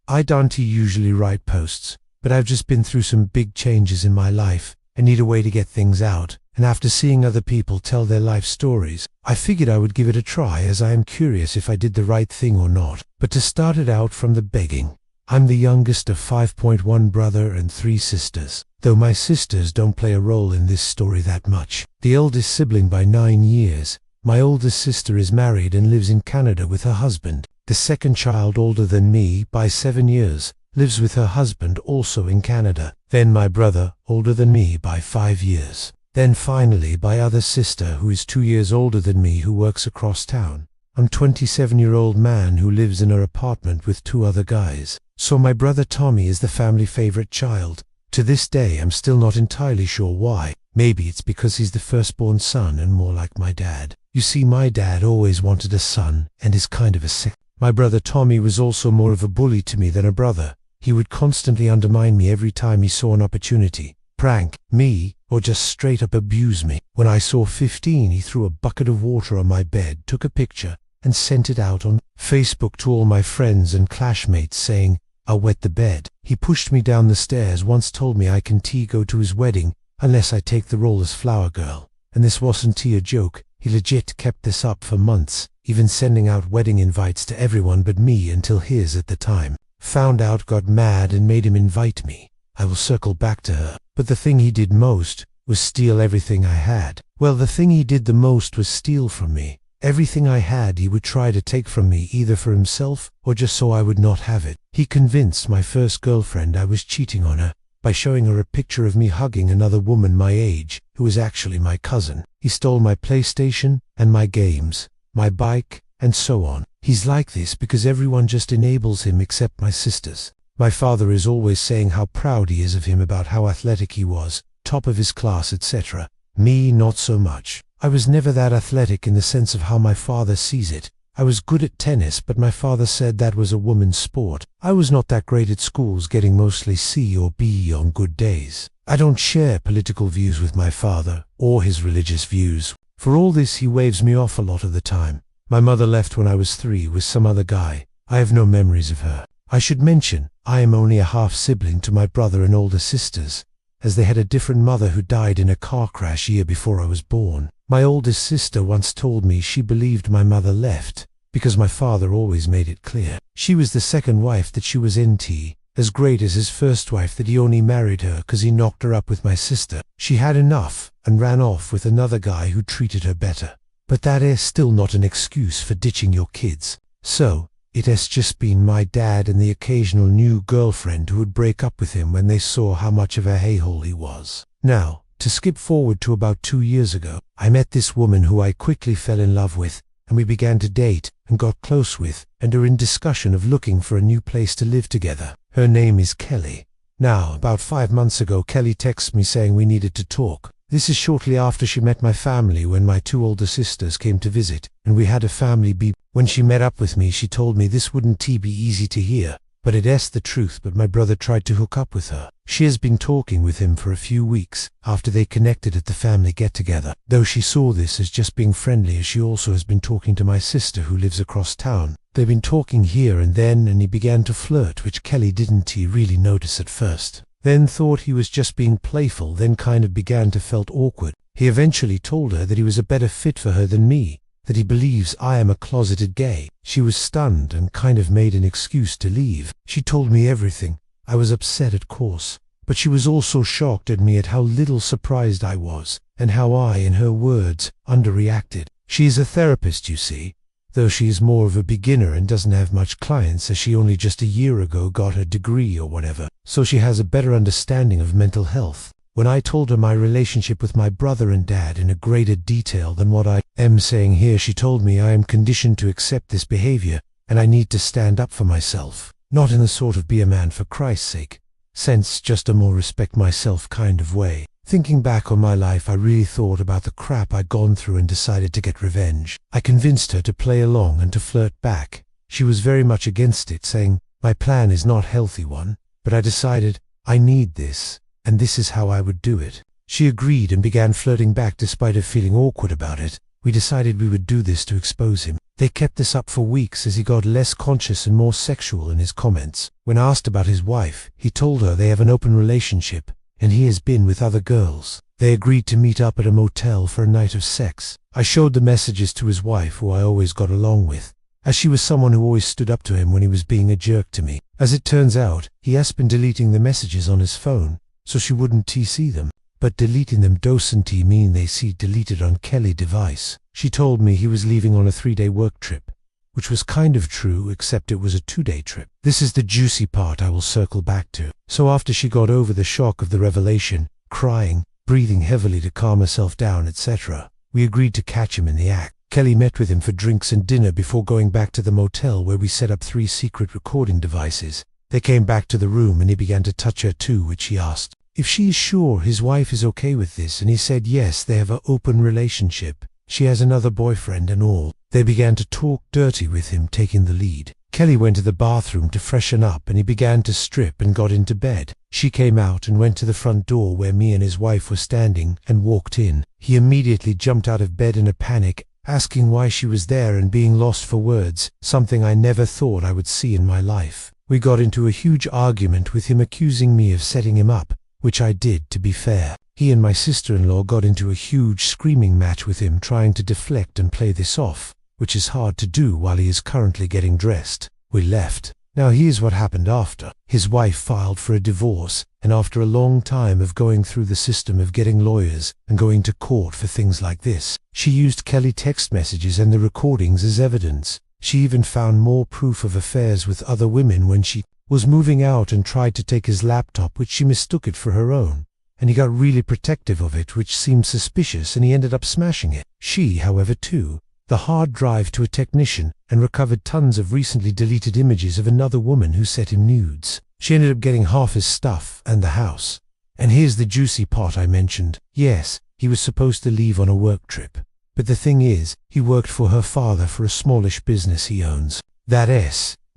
I don't usually write posts, but I've just been through some big changes in my life. I need a way to get things out, and after seeing other people tell their life stories, I figured I would give it a try, as I am curious if I did the right thing or not. But to start it out from the beginning, I'm the youngest of 5.1 brother and 3 sisters, though my sisters don't play a role in this story that much. The eldest sibling by 9 years, my oldest sister is married and lives in Canada with her husband. The second child, older than me by 7 years, lives with her husband also in Canada. Then my brother, older than me by 5 years. Then finally my other sister, who is 2 years older than me, who works across town. I'm 27-year-old man who lives in her apartment with 2 other guys. So my brother Tommy is the family favorite child. To this day I'm still not entirely sure why. Maybe it's because he's the firstborn son and more like my dad. You see, my dad always wanted a son and is kind of a sick. My brother Tommy was also more of a bully to me than a brother. He would constantly undermine me every time he saw an opportunity, prank me, or just straight up abuse me. When I saw 15, he threw a bucket of water on my bed, took a picture, and sent it out on Facebook to all my friends and classmates saying, "I'll wet the bed." He pushed me down the stairs, once told me I can't go to his wedding unless I take the role as flower girl. And this wasn't a joke. He legit kept this up for months, even sending out wedding invites to everyone but me until his at the time found out, got mad, and made him invite me. I will circle back to her. But the thing he did most was steal everything I had. Well, the thing he did the most was steal from me. Everything I had he would try to take from me, either for himself or just so I would not have it. He convinced my first girlfriend I was cheating on her by showing her a picture of me hugging another woman my age, who was actually my cousin. He stole my PlayStation and my games, my bike, and so on. He's like this because everyone just enables him except my sisters. My father is always saying how proud he is of him, about how athletic he was, top of his class, etc. Me, not so much. I was never that athletic in the sense of how my father sees it. I was good at tennis, but my father said that was a woman's sport. I was not that great at schools, getting mostly C or B on good days. I don't share political views with my father, or his religious views. For all this, he waves me off a lot of the time. My mother left when I was 3 with some other guy. I have no memories of her. I should mention, I am only a half-sibling to my brother and older sisters, as they had a different mother who died in a car crash year before I was born. My oldest sister once told me she believed my mother left because my father always made it clear she was the second wife, that she was NT, as great as his first wife, that he only married her because he knocked her up with my sister. She had enough and ran off with another guy who treated her better. But that is still not an excuse for ditching your kids. So it has just been my dad and the occasional new girlfriend who would break up with him when they saw how much of a hey-hole he was. Now, to skip forward to about 2 years ago, I met this woman who I quickly fell in love with, and we began to date and got close with, and are in discussion of looking for a new place to live together. Her name is Kelly. Now, about 5 months ago, Kelly texted me saying we needed to talk. This is shortly after she met my family when my 2 older sisters came to visit, and we had a family beep. When she met up with me, she told me this wouldn't be easy to hear, but it is the truth. But my brother tried to hook up with her. She has been talking with him for a few weeks after they connected at the family get-together. Though she saw this as just being friendly, as she also has been talking to my sister who lives across town. They've been talking here and then, and he began to flirt, which Kelly didn't really notice at first. Then thought he was just being playful, then kind of began to felt awkward. He eventually told her that he was a better fit for her than me, that he believes I am a closeted gay. She was stunned and kind of made an excuse to leave. She told me everything. I was upset, of course, but she was also shocked at me at how little surprised I was, and how I, in her words, underreacted. She is a therapist, you see, though she is more of a beginner and doesn't have much clients, as she only just a year ago got her degree or whatever, so she has a better understanding of mental health. When I told her my relationship with my brother and dad in a greater detail than what I am saying here, she told me I am conditioned to accept this behavior and I need to stand up for myself. Not in the sort of be a man for Christ's sake sense, just a more respect myself kind of way. Thinking back on my life, I really thought about the crap I'd gone through and decided to get revenge. I convinced her to play along and to flirt back. She was very much against it, saying, "My plan is not a healthy one, but I decided I need this, and this is how I would do it." She agreed and began flirting back despite her feeling awkward about it, We decided we would do this to expose him. They kept this up for weeks as he got less conscious and more sexual in his comments. When asked about his wife, he told her they have an open relationship and he has been with other girls. They agreed to meet up at a motel for a night of sex. I showed the messages to his wife, who I always got along with, as she was someone who always stood up to him when he was being a jerk to me. As it turns out, he has been deleting the messages on his phone, so she wouldn't see them. But deleting them doesn't mean they see deleted on Kelly's device. She told me he was leaving on a 3-day work trip, which was kind of true, except it was a 2-day trip. This is the juicy part I will circle back to. So after she got over the shock of the revelation, crying, breathing heavily to calm herself down, etc., we agreed to catch him in the act. Kelly met with him for drinks and dinner before going back to the motel, where we set up 3 secret recording devices. They came back to the room and he began to touch her too, which he asked if she is sure his wife is okay with this, and he said yes, they have an open relationship. She has another boyfriend and all. They began to talk dirty with him taking the lead. Kelly went to the bathroom to freshen up and he began to strip and got into bed. She came out and went to the front door where me and his wife were standing and walked in. He immediately jumped out of bed in a panic, asking why she was there and being lost for words, something I never thought I would see in my life. We got into a huge argument with him accusing me of setting him up, which I did, to be fair. He and my sister-in-law got into a huge screaming match with him, trying to deflect and play this off, which is hard to do while he is currently getting dressed. We left. Now here's what happened after. His wife filed for a divorce, and after a long time of going through the system of getting lawyers and going to court for things like this, she used Kelly text messages and the recordings as evidence. She even found more proof of affairs with other women when she was moving out and tried to take his laptop, which she mistook it for her own, and he got really protective of it, which seemed suspicious, and he ended up smashing it. She, however, took the hard drive to a technician and recovered tons of recently deleted images of another woman who sent him nudes. She ended up getting half his stuff and the house. And here's the juicy part I mentioned. Yes, he was supposed to leave on a work trip, but the thing is, he worked for her father for a smallish business he owns.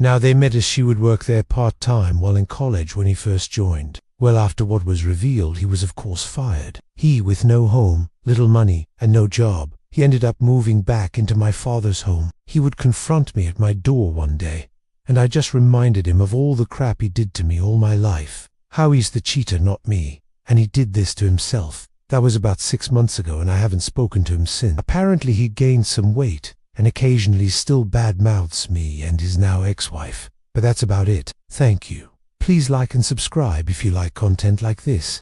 Now they met as she would work there part-time while in college when he first joined. Well, after what was revealed, he was of course fired. He, with no home, little money, and no job, he ended up moving back into my father's home. He would confront me at my door one day, and I just reminded him of all the crap he did to me all my life. How he's the cheater, not me, and he did this to himself. That was about 6 months ago, and I haven't spoken to him since. Apparently he gained some weight, and occasionally still bad-mouths me and his now ex-wife. But that's about it. Thank you. Please like and subscribe if you like content like this.